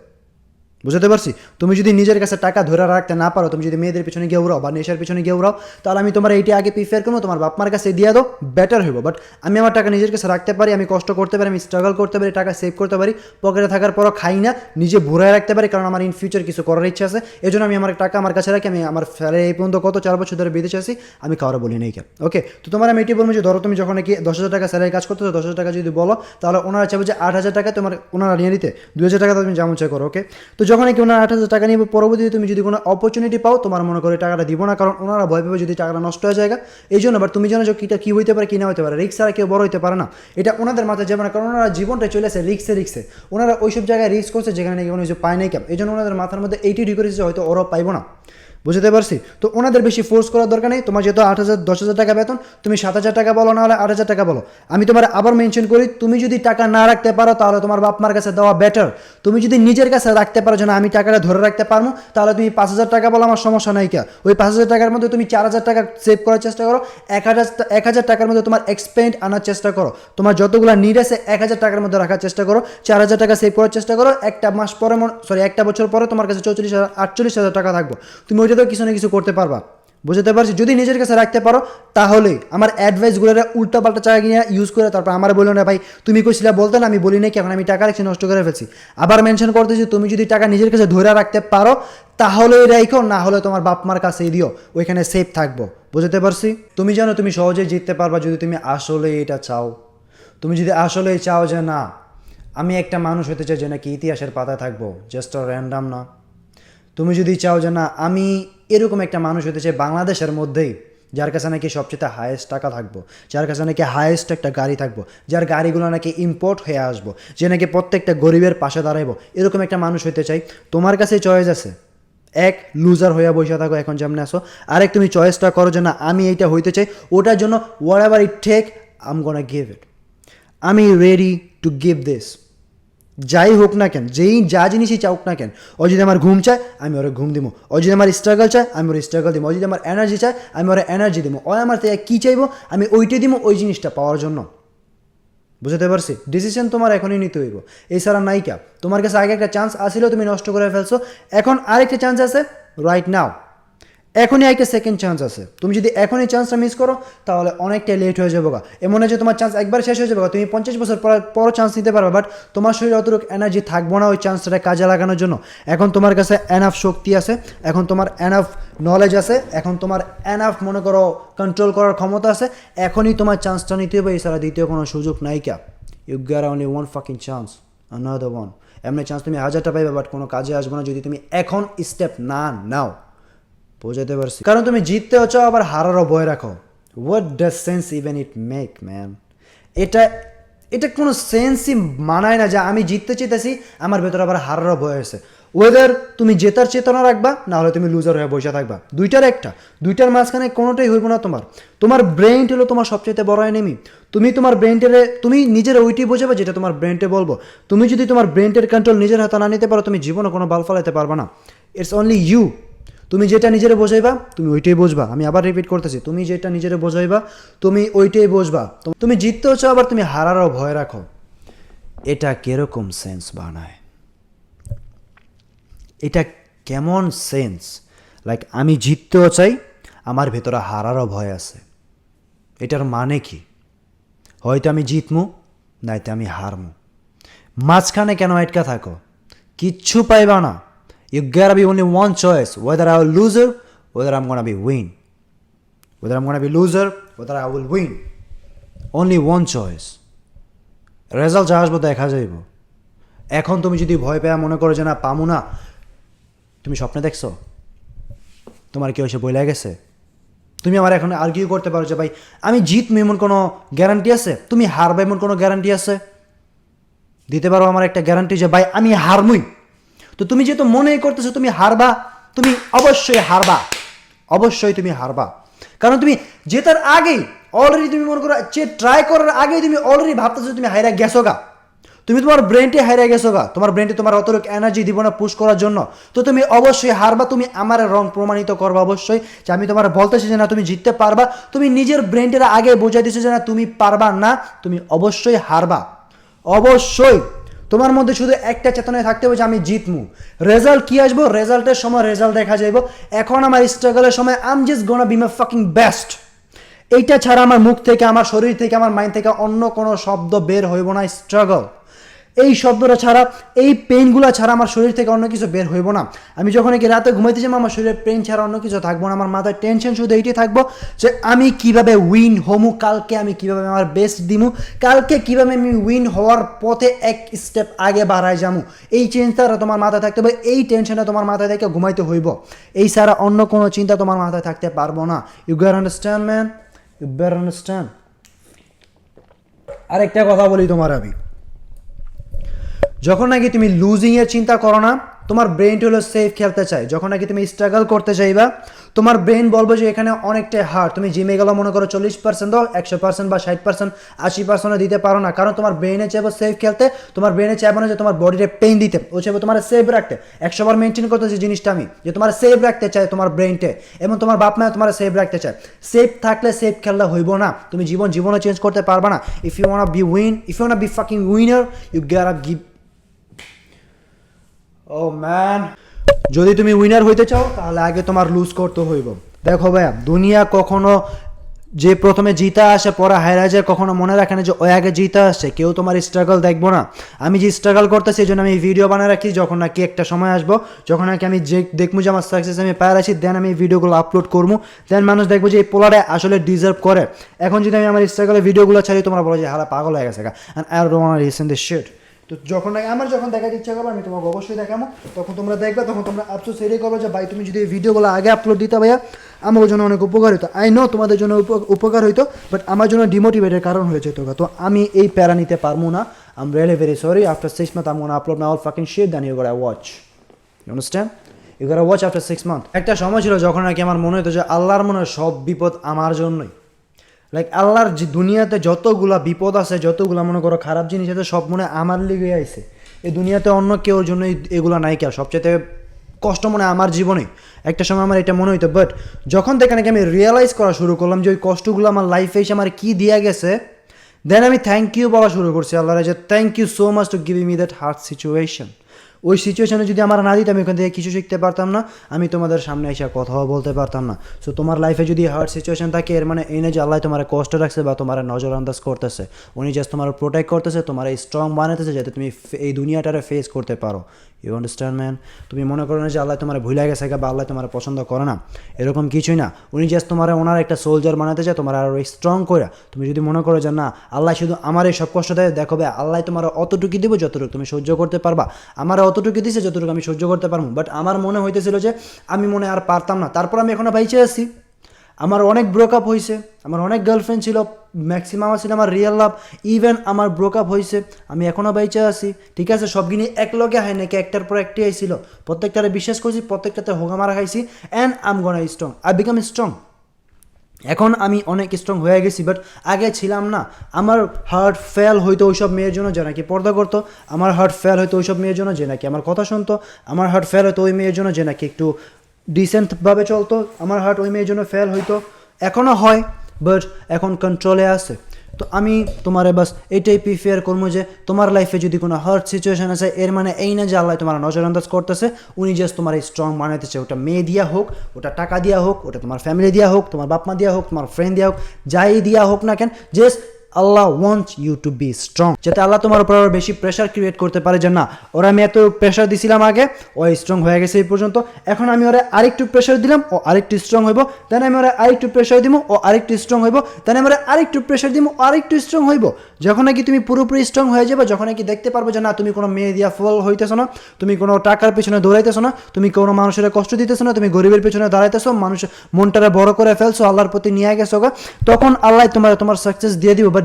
বুঝতে পারছি? তুমি যদি নিজের কাছে টাকা ধরে রাখতে না পারো, তুমি যদি মেয়েদের পিছনে গিয়ে উড়াও বা নেশার পিছনে গিয়ে উড়াও, তাহলে আমি তোমার এইটা আগে প্রিফার করবো তোমার বাপ মার কাছে দিয়ে দাও, বেটার হইব। বাট আমি আমার টাকা নিজের কাছে রাখতে পারি, আমি কষ্ট করতে পারি, আমি স্ট্রাগল করতে পারি, টাকা সেভ করতে পারি, পকেটে থাকার পরও খাই না, নিজে ভরে রাখতে পারি, কারণ আমার ইন ফিউচার কিছু করার ইচ্ছা আছে। এই জন্য আমি আমার টাকা আমার কাছে রাখি। আমি আমার ফেলে এই পর্যন্ত কত 4 বছর ধরে বিদেশে আছি, আমি কারো বলি নেই কেন। ওকে, তো তোমার আমি এটাই বলবো যে ধরো তুমি যখন নাকি 10,000 টাকা স্যালারি কাজ করতেছো, 10,000 টাকা যদি বলো তাহলে ওনারা চাইবে যে 8,000 টাকা তোমার ওনারা নিয়ে নিতে, 2,000 টাকা তুমি যেমন চাই করো। ওকে, তো যখন নাকি ওনারা 8,000 টাকা নিয়ে পরবর্তীতে তুমি যদি কোনো অপরচুনিটি পাও, তোমার মনে করে টাকাটা দিব না, কারণ ওনারা ভয় পাবে যদি টাকাটা নষ্ট হয়ে যায়। এই জন্য বাট তুমি জানো যে কী হইতে পারে কী না হইতে পারে, রিক্স ছাড়া কেউ বড় হইতে পারে না, এটা ওনাদের মাথায় যাবে না, কারণ ওনারা জীবনটা চলে আসে রিক্সে। ওনারা ওইসব জায়গায় রিস্ক করছে যেখানে নাকি কোনো কিছু পায় নাই কেন, এই জন্য ওনাদের মাথার মধ্যে এইটি ঢুকেছে হয়তো ওরাও পাইবো না। বুঝতে পারছি? তো ওনাদের বেশি ফোর্স করার দরকার নেই। তোমার যেহেতু 8,000 10,000 টাকা বেতন, তুমি 7,000 টাকা বলো, না হলে 8,000 টাকা বলো। আমি তোমার আবার মেনশন করি, তুমি যদি টাকা না রাখতে পারো তাহলে তোমার বাপ মার কাছে দেওয়া বেটার। তুমি যদি নিজের কাছে রাখতে পারো যে না আমি টাকাটা ধরে রাখতে পারবো, তাহলে তুমি 5,000 টাকা বলো, আমার সমস্যা নাই কে। ওই 5,000 টাকার মধ্যে তুমি 4,000 টাকা সেভ করার চেষ্টা করো, 1,000 টাকার মধ্যে তোমার এক্সপেন্ড আনার চেষ্টা করো, তোমার যতগুলো নিড আছে 1,000 টাকার মধ্যে রাখার চেষ্টা করো, 4,000 টাকা সেভ করার চেষ্টা করো। একটা বছর পরে তোমার কাছে 48,000 টাকা থাকবো, তুমি ওইটা তো কিছু না কিছু করতে পারবা। বুঝতে পারছি? যদি নিজের কাছে রাখতে পারো তাহলে আমার অ্যাডভাইসগুলো উল্টা পাল্টা টাকা কিনে ইউজ করে তারপর আমার বললো না ভাই তুমি কইছিলা বলতে না, আমি বলি নাই কি, এখন আমি টাকা রাখছি নষ্ট করে ফেলছি। আবার মেনশন করতেছি তুমি যদি টাকা নিজের কাছে ধরে রাখতে পারো তাহলে রাখো, না হলে তোমার বাপ মার কাছেই দিও, ওইখানে সেফ থাকবো। বুঝতে পারছি? তুমি জানো তুমি সহজেই জিততে পারবা যদি তুমি আসলে এটা চাও। তুমি যদি আসলেই চাও যে না আমি একটা মানুষ হতে চাই যে নাকি ইতিহাসের পাতায় থাকবো, জাস্ট র্যান্ডাম না। তুমি যদি চাও যে না আমি এরকম একটা মানুষ হতে চাই বাংলাদেশের মধ্যেই যার কাছে নাকি সবচেয়ে হায়েস্ট টাকা থাকবো, যার কাছে নাকি হায়েস্ট একটা গাড়ি থাকবো, যার গাড়িগুলো নাকি ইম্পোর্ট হয়ে আসবো, যে নাকি প্রত্যেকটা গরিবের পাশে দাঁড়াইবো, এরকম একটা মানুষ হতে চাই, তোমার কাছে চয়েস আছে। এক, লুজার হইয়া বসে থাকো এখন যেমন আসো। আরেক, তুমি চয়েসটা করো যে না আমি এইটা হইতে চাই, ওটার জন্য whatever it take I am gonna give it, আমি রেডি টু গিভ দিস। যাই হোক না কেন, যা জিনিসই চাওক না কেন, ও যদি আমার ঘুম চায় আমি ওরা ঘুম দিব, ও যদি আমার স্ট্রাগল চায় আমি ওর স্ট্রাগল দিব, ও যদি আমার এনার্জি চায় আমি ওরা এনার্জি দিব, ও আমার থেকে কী চাইবো আমি ওইটাই দিব ওই জিনিসটা পাওয়ার জন্য। বুঝতে পারছি? ডিসিশন তোমার এখনই নিতে হইব, এছাড়া নাইকা। তোমার কাছে আগে একটা চান্স আসলেও তুমি নষ্ট করে ফেলছো, এখন আরেকটা চান্স আছে রাইট নাও, এখনই একটা সেকেন্ড চান্স আছে। তুমি যদি এখনই চান্সটা মিস করো তাহলে অনেকটাই লেট হয়ে যাবে। এমন হয় যে তোমার চান্স একবার শেষ হয়ে যাবে, তুমি 50 বছর পর চান্স নিতে পারবে, বাট তোমার শরীরে অতটুকু এনার্জি থাকবো না ওই চান্সটা কাজে লাগানোর জন্য। এখন তোমার কাছে এনাফ শক্তি আছে, এখন তোমার এনাফ নলেজ আছে, এখন তোমার এনাফ মনে করো কন্ট্রোল করার ক্ষমতা আছে, এখনই তোমার চান্সটা নিতে হবে, এছাড়া দ্বিতীয় কোনো সুযোগ নাই। Cause you got only one fucking chance, another one. এমনি চান্স তুমি 1000টা পাইবে, বাট কোনো কাজে আসবে না যদি তুমি এখন স্টেপ না নাও। বুঝাতে পারছি? কারণ তুমি জিততেও চাও আবার হারারও ভয় রাখো। What does sense even it make man? এটা কোনো সেন্সই মানায় না যে আমি জিততে চাইতেছি আমার ভেতরে আবার হারারও ভয় আছে। ওয়েদার তুমি জেতার চেতনা রাখবা, না হলে তুমি লুজার হয়ে বসে থাকবা। দুইটার মাঝখানে কোনোটাই হইব না তোমার। তোমার ব্রেইন হলো তোমার সবচেয়ে বড় এনিমি। তুমি তোমার ব্রেইনটারে তুমি নিজের ওইটাই বোঝাবে যেটা তোমার ব্রেইনটে বলবো। তুমি যদি তোমার ব্রেইনটের কন্ট্রোল নিজের হাতে না নিতে পারো তুমি জীবনে কোনো বাল ফলাইতে পারবা না। It's only you. তুমি যেটা নিজেরে বোঝাইবা তুমি ওইটাই বুঝবা। আমি আবার রিপিট করতেছি, তুমি যেটা নিজেরে বোঝাইবা তুমি ওইটাই বুঝবা। তুমি জিততেও চাও আবার তুমি হারারও ভয় রাখো। এটা কিরকম সেন্স বানায়? এটা কেমন সেন্স? লাইক আমি জিততেও চাই আমার ভেতরে হারারও ভয় আছে। এটার মানে কি? হয়তো আমি জিতমু, নাইতে আমি হারমু। মাঝখানে কেন আটকা থাকো? কিচ্ছু পাইবা না। You gotta be only one choice, whether I will loser, whether I'm gonna be win. Whether I'm gonna be loser, whether I will win. Only one choice. Result যা আসবো দেখা যাইব। এখন তুমি যদি ভয় পেয়ে মনে করো যে না পামু না, তুমি স্বপ্নে দেখছো? তোমার কেউ এসে বইলা গেছে? তুমি আমার এখন আর্গিউ করতে পারো যে ভাই আমি জিতবো এমন কোনো গ্যারান্টি আছে? তুমি হারবে এমন কোনো গ্যারান্টি আছে? দিতে পারো আমার একটা গ্যারান্টি যে ভাই আমি হারমুই? তো তুমি যেহেতু মনেই করতেছো তুমি হারবা, তুমি অবশ্যই হারবা, অবশ্যই তুমি হারবা। কারণ তুমি জেতার আগেই অলরেডি তুমি মনে করো যে ট্রাই করার আগেই তুমি অলরেডি ভাবতেছো তুমি হাইরা গেছো গা, তুমি তোমার ব্রেনটে হারিয়ে গেছো গা, তোমার ব্রেনটে তোমার অতটুকু এনার্জি দিব না পুশ করার জন্য, তো তুমি অবশ্যই হারবা। তুমি আমার রং প্রমাণিত করবা অবশ্যই, যে আমি তোমার বলতেছি যে না তুমি জিততে পারবা, তুমি নিজের ব্রেনটের আগে বোঝাই দিছো যে না তুমি পারবা না, তুমি অবশ্যই হারবা। অবশ্যই তোমার মধ্যে শুধু একটা চেতনায় থাকতে হবে যে আমি জিতমু। রেজাল্ট কি আসবো, রেজাল্টের সময় রেজাল্ট দেখা যাইব। এখন আমার স্ট্রাগলের সময় I am just gonna be my fucking best. এইটা ছাড়া আমার মুখ থেকে, আমার শরীর থেকে, আমার মাইন্ড থেকে অন্য কোনো শব্দ বের হইব না। স্ট্রাগল, এই শব্দটা ছাড়া, এই পেইনগুলো ছাড়া আমার শরীর থেকে অন্য কিছু বের হইব না। আমি যখন কি রাতে ঘুমাইতে যাবো আমার শরীরের পেইন ছাড়া অন্য কিছু থাকবো না। আমার মাথায় টেনশন শুধু এইটাই থাকবো যে আমি কিভাবে উইন হমু, কালকে আমি কিভাবে আমার বেস্ট দিমু, কালকে কিভাবে আমি উইন হওয়ার পথে এক স্টেপ আগে বাড়াই যাবো। এই চিন্তাটা তোমার মাথায় থাকতে হবে, এই টেনশনটা তোমার মাথায় থেকে ঘুমাইতে হইব। এই ছাড়া অন্য কোনো চিন্তা তোমার মাথায় থাকতে পারবো না। You got understand man, you better understand. আরেকটা কথা বলি তোমার, আমি যখন নাকি তুমি লুজিংয়ের চিন্তা করো না, তোমার ব্রেন হলো সেফ খেলতে চায়। যখন নাকি তুমি স্ট্রাগল করতে চাইবা, তোমার ব্রেন বলবো যে এখানে অনেকটাই হার্ড, তুমি জিমে গেলো মনে করো 40% দাও, 100% বা 60% 80% দিতে পারো না, কারণ তোমার ব্রেনে চাইবো সেফ খেলতে। তোমার ব্রেনে চাইবো না যে তোমার বডিতে পেইন দিতে, ও চাইবো তোমার সেফ রাখতে। 100 বার মেনটেন করতে যে জিনিসটা আমি, যে তোমার সেফ রাখতে চাই তোমার ব্রেনটে, এবং তোমার বাপ মা তোমার সেফ রাখতে চায়। সেফ থাকলে সেফ খেললে হইব না, তুমি জীবনও চেঞ্জ করতে পারবা না। If you want be win, if you want be fucking winner, you get up give. Oh man, যদি তুমি উইনার হইতে চাও তাহলে আগে তোমার লুজ করতে হইব। দেখো ভাইয়া, দুনিয়া কখনো যে প্রথমে জিতা আসে পরে হারা যায় কখনো মনে রাখে না যে ওই আগে জিতা আসছে। কেউ তোমার স্ট্রাগল দেখবো না। আমি যে স্ট্রাগল করতেছি এই জন্য আমি ভিডিও বানিয়ে রাখি, যখন নাকি একটা সময় আসবো, যখন নাকি আমি যে দেখবো যে আমার সাকসেস আমি পায়ে আছি, দেন আমি ভিডিওগুলো আপলোড করবো, দেন মানুষ দেখবো যে এই পোলারে আসলে ডিজার্ভ করে। এখন যদি আমি আমার স্ট্রাগলের ভিডিওগুলো ছাড়ি, তোমরা বলো যে হারা পাগল হয়ে গেছে, and I don't want to listen this shit. তো যখন আমার যখন দেখার ইচ্ছা করবো আমি তোমাকে অবশ্যই দেখাবো, তখন তোমরা দেখবে, তখন তোমরা আফসোস এটাই করবো যে ভাই তুমি যদি এই ভিডিওগুলো আগে আপলোড দিতে ভাইয়া আমার জন্য অনেক উপকার হতো। আই নো তোমাদের জন্য উপকার হইতো, বাট আমার জন্য ডিমোটিভেটের কারণ হয়ে যেত। তো আমি এই প্যারা নিতে পারবো না। I am really very sorry. After 6 months I'm gonna upload my all fucking shit, then you gotta watch. You understand? You gotta watch after 6 months. একটা সময় ছিল যখন নাকি আমার মনে হতো যে আল্লাহর মনে হয় সব বিপদ আমার জন্যই। লাইক আল্লাহর যে দুনিয়াতে যতগুলা বিপদ আছে, যতগুলা মনে করো খারাপ জিনিস আছে, সব মনে আমার লিগে আইছে। এই দুনিয়াতে অন্য কেউর জন্যই এগুলা নাই। কে সবচেয়ে কষ্ট মনে আমার জীবনে একটা সময় আমার এটা মনে হইতো, বাট যখন থেকে নাকি আমি রিয়েলাইজ করা শুরু করলাম যে ওই কষ্টগুলো আমার লাইফে এসে আমার কী দিয়া গেছে, দেন আমি থ্যাংক ইউ বলা শুরু করছি আল্লাহরে, যে thank you so much to giving me that hard situation. ওই সিচুয়েশনে যদি আমার না দিত আমি ওখান থেকে কিছু শিখতে পারতাম না, আমি তোমাদের সামনে এসে কথাও বলতে পারতাম না। সো তোমার লাইফে যদি হার্ড সিচুয়েশন থাকে, এর মানে এই না যে আল্লাহ তোমার কষ্ট রাখছে বা তোমার নজরআন্দাজ করতেছে। উনি জাস্ট তোমার প্রোটেক্ট করতেছে, তোমার স্ট্রং বানাতেছে যাতে তুমি এই দুনিয়াটারে ফেস করতে পারো। You understand man? তুমি মনে করো না যে আল্লাহ তোমার ভুলে গেছে বা আল্লাহ তোমার পছন্দ করে না, এরকম কিছুই না। উনি জাস্ট তোমার ওনার একটা সোলজার বানাতে চায়, তোমার আরও স্ট্রং করে। তুমি যদি মনে করো যে না আল্লাহ শুধু আমার এই সব কষ্ট দেয়, দেখো ভাই আল্লাহ তোমার অতটুকু দিব যতটুকু তুমি সহ্য করতে পারবা। আমার অতটুকু দিছে যতটুকু আমি সহ্য করতে পারবো। বাট আমার মনে হইতেছিল যে আমি মনে আর পারতাম না, তারপর আমি এখনও বাইচে আছি। আমার অনেক ব্রেকআপ হয়েছে, আমার অনেক গার্লফ্রেন্ড ছিল, ম্যাক্সিমাম ছিল আমার রিয়েল লাভ। ইভেন আমার ব্রেকআপ হয়েছে, আমি এখনও বাইচে আছি। ঠিক আছে, সব গিনি একলগে হয় নাকি, একটার পর একটি আইছিল, প্রত্যেকটারে বিশ্বাস করছি, প্রত্যেকটাতে হোগা মারা খাইছি, and I am gonna strong, I become strong. এখন আমি অনেক স্ট্রং হয়ে গেছি, বাট আগে ছিলাম না। আমার হার্ট ফেল হইতো ওইসব মেয়ের জন্য যে নাকি পর্দা করতো, আমার হার্ট ফেল হইতো ওইসব মেয়ের জন্য যে নাকি আমার কথা শুনতো, আমার হার্ট ফেল হইতো ওই মেয়ের জন্য যে নাকি একটু ডিসেন্টভাবে চলতো, আমার হার্ট ওই মেয়ের জন্য ফেল হইতো। এখনও হয়, বাট এখন কন্ট্রোলে আছে। তো আমি তোমারে বাস এটাই প্রিফেয়ার করবো যে তোমার লাইফে যদি কোনো হার্ট সিচুয়েশন আছে, এর মানে এই না যে আল্লাহ তোমার নজরআন্দাজ করতেছে, উনি জাস্ট তোমার স্ট্রং বানাইতেছে। ওটা মেয়ে দিয়া হোক, ওটা টাকা দিয়া হোক, ওটা তোমার ফ্যামিলি দিয়া হোক, তোমার বাপ মা দিয়া হোক, তোমার ফ্রেন্ড দিয়া হোক, যাই দিয়া হোক না কেন, just Allah wants you to be strong. যাতে আল্লাহ তোমার উপর আরও বেশি প্রেশার ক্রিয়েট করতে পারে যে না ওরা আমি এত প্রেশার দিছিলাম আগে, ও স্ট্রং হয়ে গেছে এই পর্যন্ত, এখন আমি ওরা আরেকটু প্রেশার দিলাম, ও আরেকটু স্ট্রং হইব, দেন আমি ওরা আরেকটু প্রেশার দিব, ও আরেকটু স্ট্রং হইব, দেন আমি ওরা আরেকটু প্রেশার দিব, ও আরেকটু স্ট্রং হইব। যখন নাকি তুমি পুরোপুরি স্ট্রং হয়ে যাবে, যখন নাকি দেখতে পারবো যে না তুমি কোনো মেয়ে দিয়া ফল হইতেছো না, তুমি কোনো টাকার পেছনে দৌড়াইতেছো না, তুমি কোনো মানুষের কষ্ট দিতেছো না, তুমি গরিবের পেছনে দাঁড়াইতেছো, মানুষের মনটারে বড় করে ফেলছো, আল্লাহর প্রতি নিয়ে গেছো, তখন আল্লাহ তোমার সাকসেস দিয়ে দিব। বাট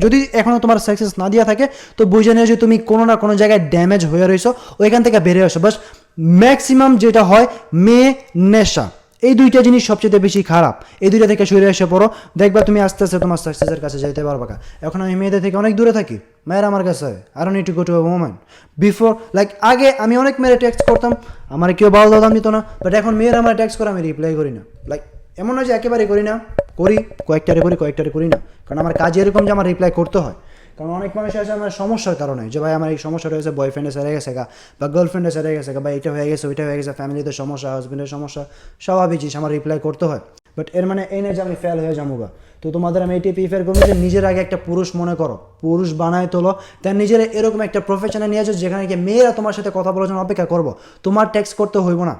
যদি এখনও তোমার সাকসেস না দিয়া থাকে, তো বুঝে নিও যে তুমি কোনো না কোনো জায়গায় ড্যামেজ হয়ে রয়েছো, ওইখান থেকে বেরিয়ে আসো। বাস ম্যাক্সিমাম যেটা হয় মেয়ে নেশা, এই দুইটা জিনিস সবচেয়ে বেশি খারাপ। এই দুইটা থেকে সরে এসে পড়ো, দেখবা তুমি আস্তে আস্তে তোমার সাকসেসের কাছে যাইতে পারবা। এখন আমি মেয়েদের থেকে অনেক দূরে থাকি, মেয়েরা আমার কাছে I don't need to go to a woman. Before like আগে আমি অনেক মেয়েরা টেক্সট করতাম, আমার কেউ ভালো দাম দিত না, বাট এখন মেয়েরা আমার টেক্সট করে আমি রিপ্লাই করি না। লাইক এমন নয় যে একেবারে করি না, করি কয়েকটারে করি না, কারণ আমার কাজ এরকম যে আমার রিপ্লাই করতে হয়। কারণ অনেক মানুষ আছে আমার সমস্যার কারণে, যে ভাই আমার এই সমস্যাটা হয়েছে, বয়ফ্রেন্ডে সেরে গেছে গা বা গার্লফ্রেন্ডে সেরে গেছে গা, বা এটা হয়ে গেছে ওইটা হয়ে গেছে, ফ্যামিলিতে সমস্যা, হাজব্যান্ডের সমস্যা, স্বাভাবিক জিনিস, আমার রিপ্লাই করতে হয়। বাট এর মানে এই না যে আমি ফেল হয়ে যাবো গা। তো তোমাদের আমি এটি প্রিফার করবো যে নিজের আগে একটা পুরুষ মনে করো, পুরুষ বানায় তোলো, তার নিজের এরকম একটা প্রফেশনে নিয়ে আসো যেখানে গিয়ে মেয়েরা তোমার সাথে কথা বলার জন্য অপেক্ষা করবো। তোমার টেক্সট করতে হইব না,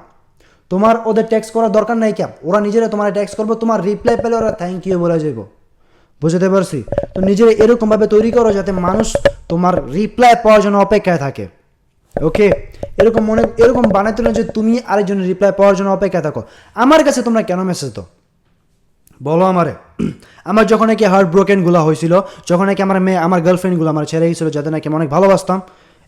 তোমার ওদের টেক্সট করার দরকার নাই, ক্যাপ ওরা নিজেরা তোমার টেক্সট করবো, তোমার রিপ্লাই পেলে ওরা থ্যাংক ইউ বলে যাবো। বুঝতে পারছি? তো নিজের এরকমভাবে তৈরি করো যাতে মানুষ তোমার রিপ্লাই পাওয়ার জন্য অপেক্ষায় থাকে। ওকে, এরকম বানাতে না যে তুমি আরেকজনের রিপ্লাই পাওয়ার জন্য অপেক্ষায় থাকো। আমার কাছে তোমরা কেন মেসেজ দাও বলো আমারে? আমার যখন নাকি হার্ট ব্রোকেনগুলো হয়েছিল, যখন নাকি আমার গার্লফ্রেন্ডগুলো আমার ছেড়ে গেছিলো, যাদের নাকি আমি অনেক ভালোবাসতাম,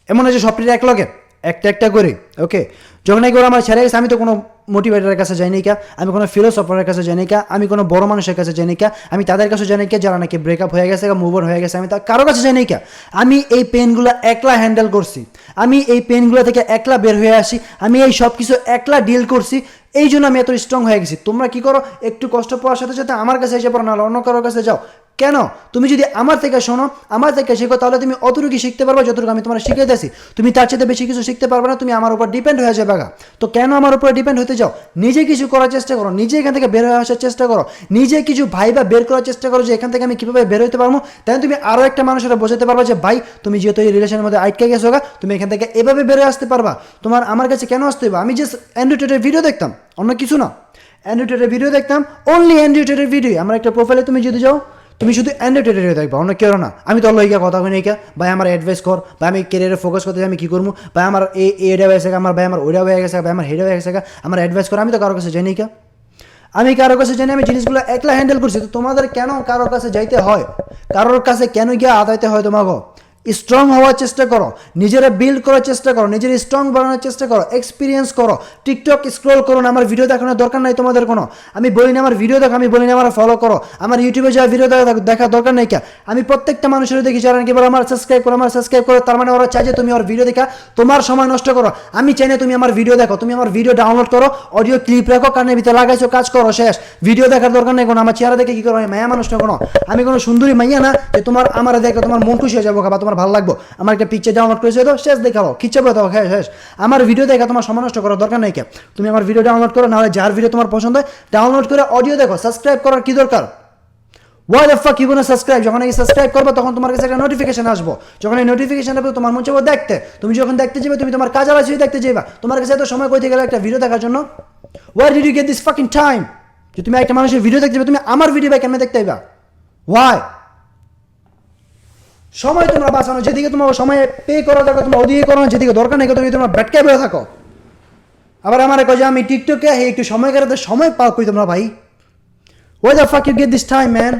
এমন আছে সবটির এক লগে একটা করে। ওকে, যখন নাকি ওরা আমার ছেড়ে গেছে, আমি তো কোনো মোটিভেটারের কাছে যাইনি কা, আমি কোনো ফিলোসফারের কাছে যাইনি কা, আমি কোনো বড় মানুষের কাছে যাইনি কা, আমি তাদের কাছে জানি কা যারা নাকি ব্রেকআপ হয়ে গেছে, মুভ অন হয়ে গেছে, আমি কারো কাছে যাইনি কা। আমি এই পেনগুলো একলা হ্যান্ডেল করছি, আমি এই পেনগুলো থেকে একলা বের হয়ে আসি, আমি এই সব কিছু একলা ডিল করছি, এই জন্য আমি এত স্ট্রং হয়ে গেছি। তোমরা কি করো, একটু কষ্ট পাওয়ার সাথে সাথে আমার কাছে এসে পড়ো, না অন্য কারোর কাছে যাও কেন? তুমি যদি আমার থেকে শোনো, আমার থেকে শেখো, তাহলে তুমি অতটুকু শিখতে পারবে যতটুকু আমি তোমার শিখে দিয়েছি। তুমি তার চেয়ে বেশি কিছু শিখতে পারবে না, তুমি আমার উপর ডিপেন্ড হয়ে যাবে গা। তো কেন আমার উপরে ডিপেন্ড হতে যাও? নিজে কিছু করার চেষ্টা করো, নিজে এখান থেকে বের হয়ে আসার চেষ্টা করো, নিজে কিছু ভাইবা বের করার চেষ্টা করো যে এখান থেকে আমি কীভাবে বের হতে পারবো। তাই তুমি আরও একটা মানুষের বোঝাতে পারবা যে ভাই তুমি যেহেতু এই রিলেশনের মধ্যে আটকে গেছো গা, তুমি এখান থেকে এভাবে বের হয়ে আসতে পারবা। তোমার আমার কাছে কেন আসতে হবে? আমি জাস্ট অ্যান্ড্রয়েডের ভিডিও দেখতাম, অন্য কিছু না। অ্যান্ড্রয়েডের ভিডিও দেখতাম, অনলি অ্যান্ড্রয়েডের ভিডিও। আমার একটা প্রোফাইলে তুমি যদি যাও, তুমি শুধু অ্যান্ড্রয়েডের ভিডিও দেখবা, অন্য কেউ না। আমি তো লইকা কথা কই নাই কা, ভাই আমার অ্যাডভাইস কর, ভাই আমি ক্যারিয়ারে ফোকাস করতে আমি কী করবো, ভাই আমার এইটা হয়ে গেছে, আমার ভাই আমার ওইটা হয়ে গেছে, ভাই আমার হেডা হয়ে গেছে, আমার অ্যাডভাইস কর। আমি তো কারোর কাছে জানি কা, আমি কারোর কাছে জানি, আমি জিনিসগুলো একলা হ্যান্ডেল করছি। তো তোমাদের কেন কারোর কাছে যাইতে হয়? কারোর কাছে কেন গিয়ে আদাইতে হয় তোমাকে? স্ট্রং হওয়ার চেষ্টা করো, নিজেরা বিল্ড করার চেষ্টা করো, নিজের স্ট্রং বানানোর চেষ্টা করো, এক্সপিরিয়েন্স করো। টিকটক স্ক্রল করো না, আমার ভিডিও দেখানোর দরকার নাই তোমাদের কোনো। আমি বলি না আমার ভিডিও দেখো, আমি বলি না আমার ফলো করো, আমার ইউটিউবে যাওয়া ভিডিও দেখার দরকার নেই কা। আমি প্রত্যেকটা মানুষের দেখি যারা নাকি বলো আমার সাবস্ক্রাইব করো, তার মানে ওরা চাই যে তুমি ওর ভিডিও দেখা তোমার সময় নষ্ট করো। আমি চাই না তুমি আমার ভিডিও দেখো, তুমি আমার ভিডিও ডাউনলোড করো, অডিও ক্লিপ রাখো, কানের ভিতরে লাগাইছো, কাজ করো, শেষ। ভিডিও দেখার দরকার নেই কোনো। আমার চেহারা দেখে কি করো? আমি মায়া মানুষ না কোনো, আমি কোনো সুন্দরী মাইয়া না যে তোমার আমার দেখো তোমার মন খুশি হয়ে যাবো বা তোমার ভালো লাগবো। আমার একটা পিকচার ডাউনলোড করেছে তো শেষ, দেখাবো খিচ্ছে দাও, হ্যাঁ শেষ। আমার ভিডিও দেখা তোমার সময় নষ্ট করার দরকার নেই কে। তুমি আমার ভিডিও ডাউনলোড করো, নাহলে যার ভিডিও তোমার পছন্দ হয় ডাউনলোড করে অডিও দেখো। সাবস্ক্রাইব করার কি দরকার? Why the fuck you gonna subscribe? যখন এই সাবস্ক্রাইব করবে তখন তোমার কাছে একটা নোটিফিকেশন আসবো, যখন এই নোটিফিকেশন আসবে তোমার মন চাইবে দেখতে, তুমি যখন দেখতে যাবে তুমি তোমার কাজ আলাদা দেখতে যাবে। তোমার কাছে এত সময় কইতে গেলে একটা ভিডিও দেখার জন্য? Where did you get this fucking time? যে তুমি একটা মানুষের ভিডিও দেখতে যাবে, তুমি আমার ভিডিও বা কেমনে দেখতে যাবে? Why? সময় তোমরা বাঁচানো, যেদিকে তোমার সময় পে করা দরকার তোমরা ওদিকে করো না, যেদিকে দরকার নেই তুমি তোমরা ব্যাটকায় বেড়ে থাকো। আবার আমার কয় যে আমি টিকটকে একটু সময় কাটাতে সময় পাও কই তোমরা ভাই? Where the fuck you get this time man?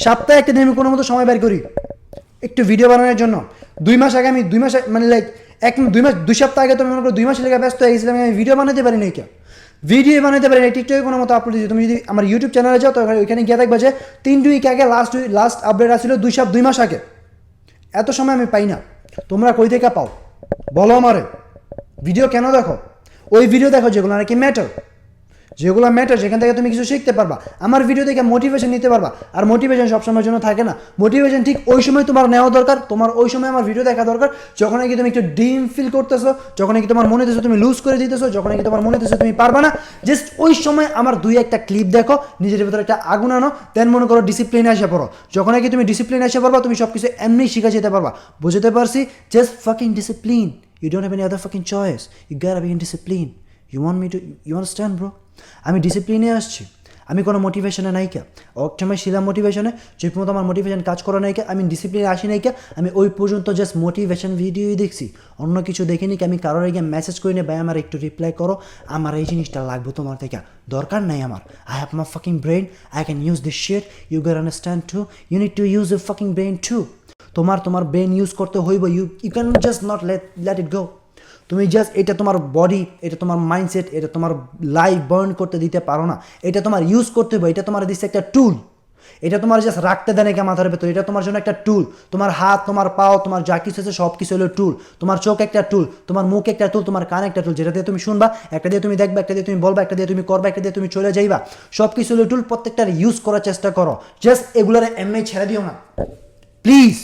সপ্তাহে একটা দিন আমি কোনো মতো সময় বের করি একটু ভিডিও বানানোর জন্য। 2 মাস আগে আমি 2 মাস মানে লাইক 2 সপ্তাহ আগে তুমি মনে করো 2 মাস লেগে ব্যস্ত হয়ে গেছিলাম, আমি ভিডিও বানাতে পারি নাই কেন? ভিডিও বানাতে পারি না, টিকটকে কোনো মতো আপলোড দিচ্ছি। তুমি যদি আমার ইউটিউব চ্যানেলে যাও তো ওইখানে গিয়ে দেখবা যে 3 উইক আগে লাস্ট আপডেট আসছিল 2 মাস আগে। এত সময় আমি পাই না। তোমরা কই থেকে পাও বলো আমারে? ভিডিও কেন দেখো? ওই ভিডিও দেখো যেগুলো নাকি ম্যাটার, যেখান থেকে তুমি কিছু শিখতে পারবা। আমার ভিডিও দেখে মোটিভেশন নিতে পারবা। আর মোটিভেশন সবসময়ের জন্য থাকে না, মোটিভেশন ঠিক ওই সময় তোমার নেওয়া দরকার। তোমার ওই সময় আমার ভিডিও দেখা দরকার যখন নাকি তুমি একটু ডিম ফিল করতেছো, যখন নাকি তোমার মনে হতেছো তুমি লুজ করে দিতেছো, যখন নাকি তোমার মনে হতেছো তুমি পারবা না। জাস্ট ওই সময় আমার 2-1টা ক্লিপ দেখো, নিজের ভিতরে একটা আগুন আনো, দেন মনে করো ডিসিপ্লিনে এসে পড়ো। যখন নাকি তুমি ডিসিপ্লিনে এসে পারবা, তুমি সব কিছু এমনি শিখে যেতে পারবা। বুঝতে পারছি? Just fucking discipline. You don't have any other fucking choice. You gotta be in discipline. You understand bro? আমি ডিসিপ্লিনে আসছি, আমি কোনো মোটিভেশনে নাইকা। একসময় ছিলাম মোটিভেশনে, যে পর্যন্ত আমার মোটিভেশন কাজ করা নাইকা, আমি ডিসিপ্লিনে আসি নাইকা। আমি ওই পর্যন্ত জাস্ট মোটিভেশন ভিডিওই দেখছি, অন্য কিছু দেখিনি। আমি কারোর গিয়ে মেসেজ করি না ভাই আমার একটু রিপ্লাই করো, আমার এই জিনিসটা লাগবে তোমার থেকে, দরকার নাই আমার। I have my fucking brain, I can use this shit, you can understand too, you need to use your fucking brain too. তোমার ব্রেন ইউজ করতে হইব, you can just not let it go. তুমি just এটা তোমার body, এটা তোমার mindset, এটা তোমার লাইফ বার্ন করতে দিতে পারো না। এটা তোমার ইউজ করতে হবে, এটা তোমার দিচ্ছে একটা টুল। এটা তোমার জাস্ট রাখতে দেয় নাকি মাথার ভেতরে, এটা তোমার জন্য একটা টুল। তোমার হাত, তোমার পাও, তোমার যা কিছু আছে সব কিছু হলো টুল। তোমার চোখ একটা টুল, তোমার মুখ একটা টুল, তোমার কান একটা টুল, যেটা দিয়ে তুমি শুনবা, একটা দিয়ে তুমি দেখবা, একটা দিয়ে তুমি বলবা, একটা দিয়ে তুমি করবা, একটা দিয়ে তুমি চলে যাইবা। সব কিছু হলো টুল, প্রত্যেকটার ইউজ করার চেষ্টা করো। জাস্ট এগুলারে এমনি ছেড়ে দিও না প্লিজ,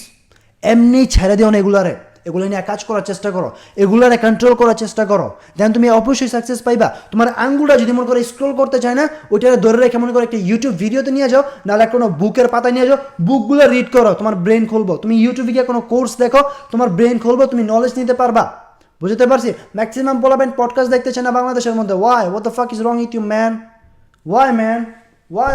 এমনি ছেড়ে দিও না এগুলারে। এগুলো নিয়ে কাজ করার চেষ্টা করো, এগুলারে কন্ট্রোল করার চেষ্টা করো, দেন তুমি অবশ্যই সাকসেস পাইবা। তোমার আঙ্গুলটা যদি মনে করে স্ক্রল করতে চায় না, ওইটা ধরে রেখে মনে করো একটা ইউটিউব ভিডিওতে নিয়ে যাও, নাহলে কোনো বুকের পাতায় নিয়ে যাও, বুকগুলো রিড করো, তোমার ব্রেন খুলবো। তুমি ইউটিউবে গিয়ে কোনো কোর্স দেখো, তোমার ব্রেন খুলবো, তুমি নলেজ নিতে পারবা। বুঝতে পারছি? ম্যাক্সিমাম বলাবেন পডকাস্ট দেখতেছে না বাংলাদেশের মধ্যে। Why? What the fuck is wrong with you man? Why man? Why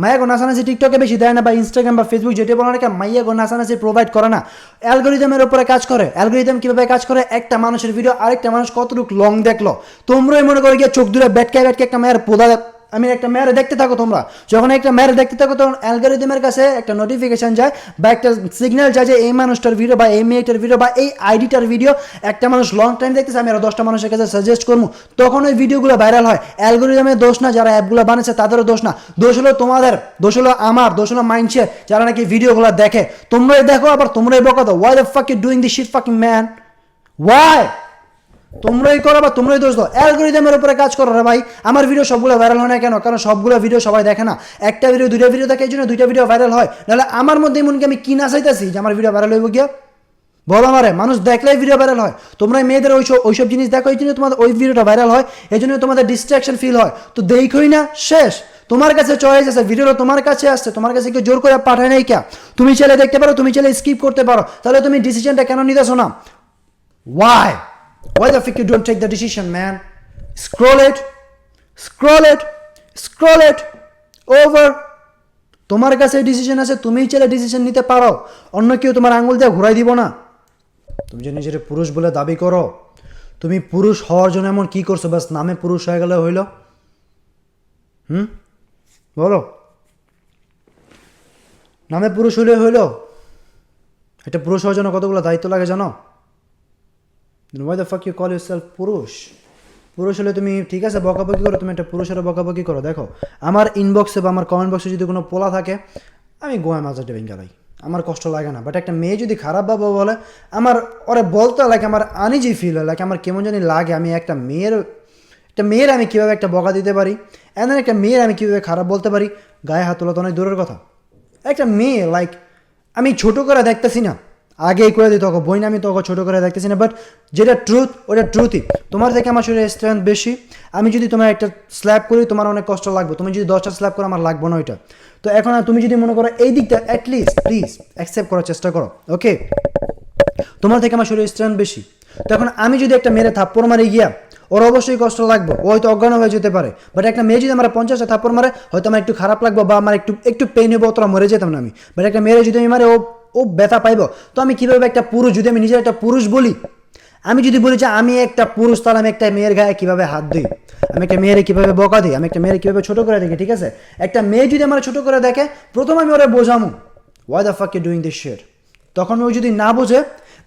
মাইয়া গো নাচানাচি টিকটকে বেশি দেয় না, বা ইনস্টাগ্রাম বা ফেসবুক যেটা বলো না কেন, মাইয়া গো নাচানাচি প্রোভাইড করে না। অ্যালগোরিদমের উপরে কাজ করে। অ্যালগোরিদম কীভাবে কাজ করে? একটা মানুষের ভিডিও আরেকটা মানুষ কতটুকু লং দেখলো, তোমরাই মনে করে গিয়ে চোখ দূরে ব্যাটকে একটা মায়ের পোদা, আমি একটা মেয়েরে দেখতে থাকো। তোমরা যখন একটা মেয়েরে দেখতে থাকো, তখন অ্যালগোরিদমের কাছে একটা নোটিফিকেশন যায় বা একটা সিগন্যাল যায় যে এই মানুষটার ভিডিও বা এই মেয়েটার ভিডিও বা এই আইডিটার ভিডিও একটা মানুষ লং টাইম দেখতেছে, আমি আরো 10টা মানুষের কাছে সাজেস্ট করবো, তখন ওই ভিডিওগুলো ভাইরাল হয়। অ্যালগোরিদমের দোষ না, যারা অ্যাপগুলো বানিয়েছে তাদেরও দোষ না, দোষ হলো তোমাদের, দোষ হলো আমার, দোষ হলো মাইন্ডসেট, যারা নাকি ভিডিওগুলো দেখে। তোমরাই দেখো আবার তোমরাই বকা দাও। Why the fuck you doing this shit fucking man? Why? তোমরাই করো বা তোমরাই দোষ দাও। অ্যালগোরিদমের উপরে কাজ করো রে ভাই। আমার ভিডিও সবগুলো ভাইরাল হয় না কেন? কারণ সবগুলো ভিডিও সবাই দেখে না। একটা ভিডিও, দুইটা ভিডিও দেখে, এই জন্য দুইটা ভিডিও ভাইরাল হয়। নাহলে আমার মধ্যে এমনকি আমি কি না চাইতেছি যে আমার ভিডিও ভাইরাল হইব গিয়া? বলো আমারে, মানুষ দেখলেই ভিডিও ভাইরাল হয়। তোমরা মেয়েদের ওইসব জিনিস দেখো, এই জন্য তোমাদের ওই ভিডিওটা ভাইরাল হয়, এই জন্য তোমাদের ডিস্ট্রাকশন ফিল হয়। তো দেখোই না, শেষ। তোমার কাছে চয়েস আছে, ভিডিওটা তোমার কাছে আসছে, তোমার কাছে কেউ জোর করে পাঠায় নাই কে? তুমি চাইলে দেখতে পারো, তুমি চাইলে স্কিপ করতে পারো। তাহলে তুমি ডিসিশনটা কেন নিতেছো না? Y? Why the fuck you don't take the decision, man? Scroll it, scroll it, scroll it over. তোমার কাছে ডিসিশন আছে, তুমিই চাইলে ডিসিশন নিতে পারো, অন্য কেউ তোমার আঙুল দিয়ে ঘুরাই দিব না। তুমি যে নিজের পুরুষ বলে দাবি করো, তুমি পুরুষ হওয়ার জন্য এমন কি করছো? বাস নামে পুরুষ হয়ে গেলে হইল? বলো, নামে পুরুষ হইলে হইল? এটা পুরুষ হওয়ার জন্য কতগুলো দায়িত্ব লাগে জানো? Why the fuck you call yourself পুরুষ? পুরুষ হলে তুমি ঠিক আছে বকাবকি করো, তুমি একটা পুরুষের বকাবকি করো। দেখো আমার ইনবক্সে বা আমার কমেন্ট বক্সে যদি কোনো পোলা থাকে, আমি গোয়া মাজাটা ভেঙ্গালাই, আমার কষ্ট লাগে না। বাট একটা মেয়ে যদি খারাপ ভাবে বলে, আমার ওরে বলতে লাগে, আমার আনইজি ফিল হয়, লাগে আমার কেমন জানি লাগে। আমি একটা মেয়ের আমি কীভাবে একটা বকা দিতে পারি, এমন একটা মেয়ের আমি কীভাবে খারাপ বলতে পারি, গায়ে হাত তোলা তো অনেক দূরের কথা। একটা মেয়ে লাইক আমি ছোটো করে দেখতেছি না, আগেই করে দিই তোকে বই না, আমি তোকে ছোটো করে দেখতেছি না, বাট যেটা ট্রুথ ওটা ট্রুথই। তোমার থেকে আমার শরীরে স্ট্রেংথ বেশি। আমি যদি তোমার একটা স্ল্যাপ করি, তোমার অনেক কষ্ট লাগবে। তুমি যদি 10টা স্ল্যাপ করো, আমার লাগবে না ওইটা। তো এখন তুমি যদি মনে করো এই দিকটা, অ্যাটলিস্ট প্লিজ অ্যাকসেপ্ট করার চেষ্টা করো। ওকে, তোমার থেকে আমার শরীরে স্ট্রেংথ বেশি। তো এখন আমি যদি একটা মেরে থাপ্পড় মারি গিয়া, ওর অবশ্যই কষ্ট লাগবে, ও হয়তো অজ্ঞান হয়ে যেতে পারে। বাট একটা মেয়ে যদি আমার 50টা থাপ্পড় মারে, হয়তো আমার একটু খারাপ লাগবে বা আমার একটু পেইন হবে, অতটা মরে যেতাম না আমি। বাট একটা মেয়েরে যদি আমি মারে, ও ব্যথা পাইব। তো আমি কীভাবে একটা পুরুষ, যদি আমি নিজের একটা পুরুষ বলি, আমি যদি বলি যে আমি একটা পুরুষ, তাহলে আমি একটা মেয়ের গায়ে কীভাবে হাত দিই, আমি একটা মেয়েরে কীভাবে বকা দিই, আমি একটা মেয়েরে কীভাবে ছোটো করে দেখি। ঠিক আছে, একটা মেয়ে যদি আমার ছোটো করে দেখে, প্রথম আমি ওরা বোঝামু why the fuck you doing this shit. তখন ও যদি না বোঝে,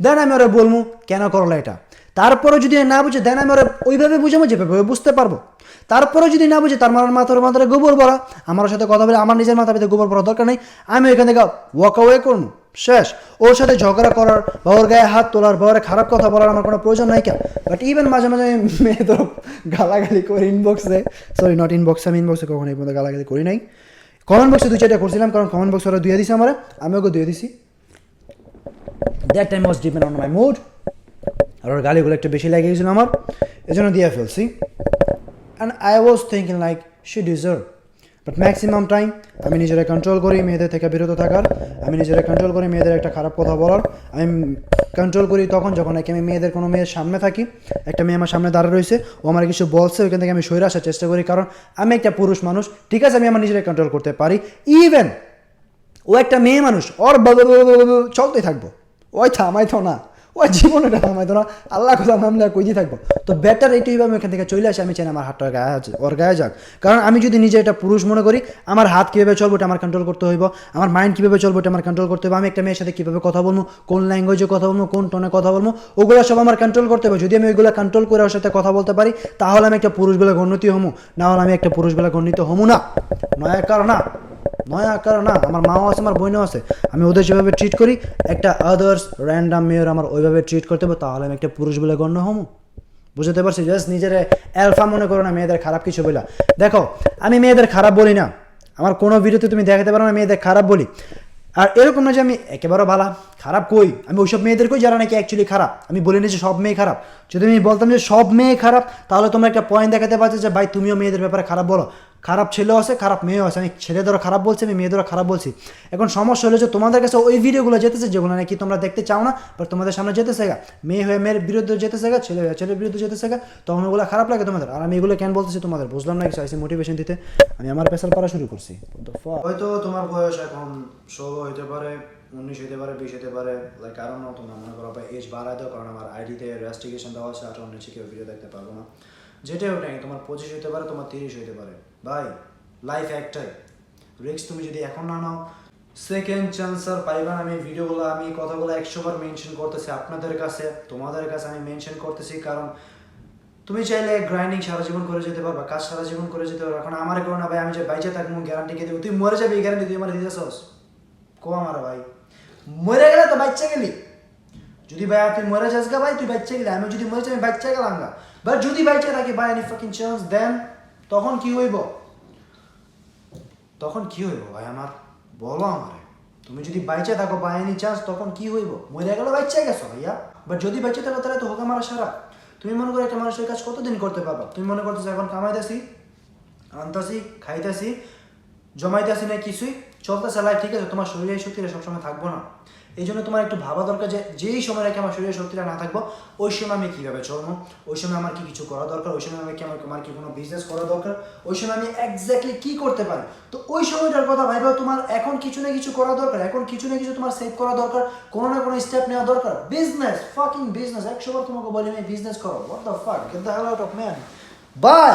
দেন আমি ওরা বলবো কেন করলো এটা। তারপরে যদি না বুঝে, দেন আমি ওরা ওইভাবে বুঝাবো যেভাবে বুঝতে পারবো। তারপরে যদি না বুঝে, তার মাথার গোবর ভরা, আমার সাথে কথা বলে আমার নিজের মাথা পেতে গোবর ভরা দরকার নেই। আমি ওইখান থেকে ওয়াক অ্যাওয়ে করবো, শেষ। ওর সাথে ঝগড়া করার বা ওর গায়ে হাত তোলার বা ওর খারাপ কথা বলার আমার কোনো প্রয়োজন নাই কেন। বাট ইভেন মাঝে মাঝে আমি মেয়েদের গালাগালি করি ইনবক্সে, সরি নট ইনবক্সে, আমি ইনবক্সে কখনো এই পর্যন্ত গালাগালি করি নাই। কমেন্ট বক্সে 2-4টা করছিলাম, কারণ কমেন্ট বক্সে ওরা দিয়ে দিছে আমার, আমি ওকে দিয়ে দিছি। That time was depend on my mood. আর ওর গালিগুলো একটু বেশি লেগে গেছিলো আমার, এজন্য দিয়ে ফেলছি। And I was thinking like she deserve. But maximum time আমি নিজেরা কন্ট্রোল করি মেয়েদের থেকে বিরত থাকার, আমি নিজেরা কন্ট্রোল করি মেয়েদের একটা খারাপ কথা বলার। আমি কন্ট্রোল করি তখন যখন নাকি আমি কোনো মেয়ের সামনে থাকি, একটা মেয়ে আমার সামনে দাঁড়া রয়েছে, ও আমার কিছু বলছে, ওইখান থেকে আমি সরে আসার চেষ্টা করি, কারণ আমি একটা পুরুষ মানুষ। ঠিক আছে, আমি আমার নিজেরা কন্ট্রোল করতে পারি। ইভেন ও একটা মেয়ে মানুষ, ওর চলতেই থাকবো, ওই থামাই তো না, ও ওই জীবনে এটা থামাইতো না, আল্লাহ কথা নামলে কই দিয়ে থাকবো। তো বেটার এইটাই আমি এখান থেকে চলে আসি, আমি চাই না আমার হাতটা গায়ে আছে ওর গায়ে যাক। কারণ আমি যদি নিজে এটা পুরুষ মনে করি, আমার হাত কীভাবে চলবো এটা আমার কন্ট্রোল করতে হইব, আমার মাইন্ড কীভাবে চলবো এটা আমার কন্ট্রোল করতে হবে, আমি একটা মেয়ের সাথে কীভাবে কথা বলবো, কোন ল্যাঙ্গুয়েজে কথা বলবো, কোন টোনে কথা বলবো, ওগুলো সব আমার কন্ট্রোল করতে হবে। যদি আমি ওইগুলো কন্ট্রোল করে ওর সাথে কথা বলতে পারি, তাহলে আমি একটা পুরুষ বলে গণ্যিত হমু, না হলে আমি একটা পুরুষ বলে গণ্যিত হমু না। নয় কারণ না, আমার মাও আছে, আমার বোনও আছে, আমি ওদের যেভাবে ট্রিট করি একটা আদার্স র্যান্ডাম মেয়ের আমার ওইভাবে ট্রিট করতে হবে, তাহলে আমি একটা পুরুষ বলে গণ্য হমু। বুঝতে পারছি? জাস্ট নিজের অ্যালফা মনে করো না, মেয়েদের খারাপ কিছু বলে। দেখো আমি মেয়েদের খারাপ বলি না, আমার কোনো ভিডিওতে তুমি দেখাতে পারো না মেয়েদের খারাপ বলি। আর এরকম না যে আমি একেবারে ভালো খারাপ কই, আমি ওইসব মেয়েদের কই যারা নাকি অ্যাকচুয়ালি খারাপ। আমি বলি না যে সব মেয়ে খারাপ। যদি আমি বলতাম যে সব মেয়ে খারাপ, তাহলে তোমরা একটা পয়েন্ট দেখাতে পারছো যে ভাই তুমিও মেয়েদের ব্যাপারে খারাপ বলো। খারাপ ছেলেও আছে, খারাপ মেয়েও আছে। আমি ছেলেদেরও খারাপ বলছি, আমি মেয়েদেরও খারাপ বলছি। এখন সমস্যা হলো যে তোমাদের কাছে ওই ভিডিওগুলো যেতেছে যেগুলো নাকি তোমরা দেখতে চাও না, বাট তোমাদের সামনে যেতেছে গা, মেয়ে হয়ে মেয়ের বিরুদ্ধে যেতেছে গা, ছেলে হয়ে ছেলের বিরুদ্ধে যেতেছে গা, তখন ওগুলো খারাপ লাগে তোমাদের। আর আমি এগুলো কেন বলতেছি তোমাদের বুঝলাম না কিছু, আইসি মোটিভেশন দিতে, আমি আমার পেশাল পড়া শুরু করছি। হয়তো তোমার বয়স এখন 16 হইতে পারে, 19 হইতে পারে, 20 হইতে পারে, লাইক আরো না, তোমরা মনে করো এজ বাড়ায় দাও, কারণ আমার আইডিতে রেস্ট্রিকেশন দেওয়া আছে, 18 নিচে কেউ ভিডিও দেখতে পারবো না। যেটাই ওটাই, তোমার 25 হইতে পারে, তোমার 30 হইতে পারে। ভাই লাইফ একটাই, রিস্ক তুমি যদি এখন না নাও, সেকেন্ড চান্স আর পাইবা না। আমি ভিডিওগুলো, আমি কথাগুলো 100 বার মেনশন করতেছি আপনাদের কাছে, তোমাদের কাছে আমি মেনশন করতেছি, কারণ তুমি চাইলে গ্রাইন্ডিং সারা জীবন করে যেতে পারবা, কাজ সারা জীবন করে যেতে পারবা। এখন আমার করো না ভাই, আমি যে বাইচে থাকবো গ্যারান্টি কে দেবো? তুই মরে যাবি এই গ্যারান্টি তুই আমার দিতেছস? কো আমার ভাই, মরে গেলে তো বাচ্চা গেলি। যদি ভাই তুই মরে যাস গা ভাই, তুই বাচ্চা গেলি, আমি যদি মরে যাই আমি বাচ্চা গেলাম গা। বাট যদি বাচ্চা থাকি ভাই এনি ফাকিং চান্স, দেন তখন কি হইব? তখন কি হইব ভাই আমার, বলো আমারে। তুমি যদি বাইচে থাকো বাই এনি চান্স, তখন কি হইব? মরে গেলে বাচ্চা গেছো ভাইয়া। বাট যদি বাচ্চা থাকো তাহলে তো হোক আমার সারা। তুমি মনে করো একটা মানুষের কাজ কতদিন করতে পারবা? তুমি মনে করতেছো এখন কামাইতেছি, আনতাছি, খাইতেছি, জমাইতেছি না কিছুই, চলতেছে লাইফ, ঠিক আছে, তোমার শরীরের শক্তিটা সবসময় থাকবো না। এই জন্য তোমার একটু ভাবা দরকার যে যেই সময় রেখে আমার শরীরের শক্তিটা না থাকবো, ওই সময় আমি কীভাবে চলবো, ওই সময় আমার কি কিছু করা দরকার, ওই সময় আমি আমার কি কোনো বিজনেস করা দরকার, ওই সময় আমি এক্স্যাক্টলি কী করতে পারি। তো ওই সময়টার কথা ভাইবা, তোমার এখন কিছু না কিছু করা দরকার, এখন কিছু না কিছু তোমার সেভ করা দরকার, কোনো না কোনো স্টেপ নেওয়া দরকার। বিজনেস, ফাকিং বিজনেস, 100 বার তোমাকে বলি আমি বিজনেস করো। What the fuck, get the hell out of man. By.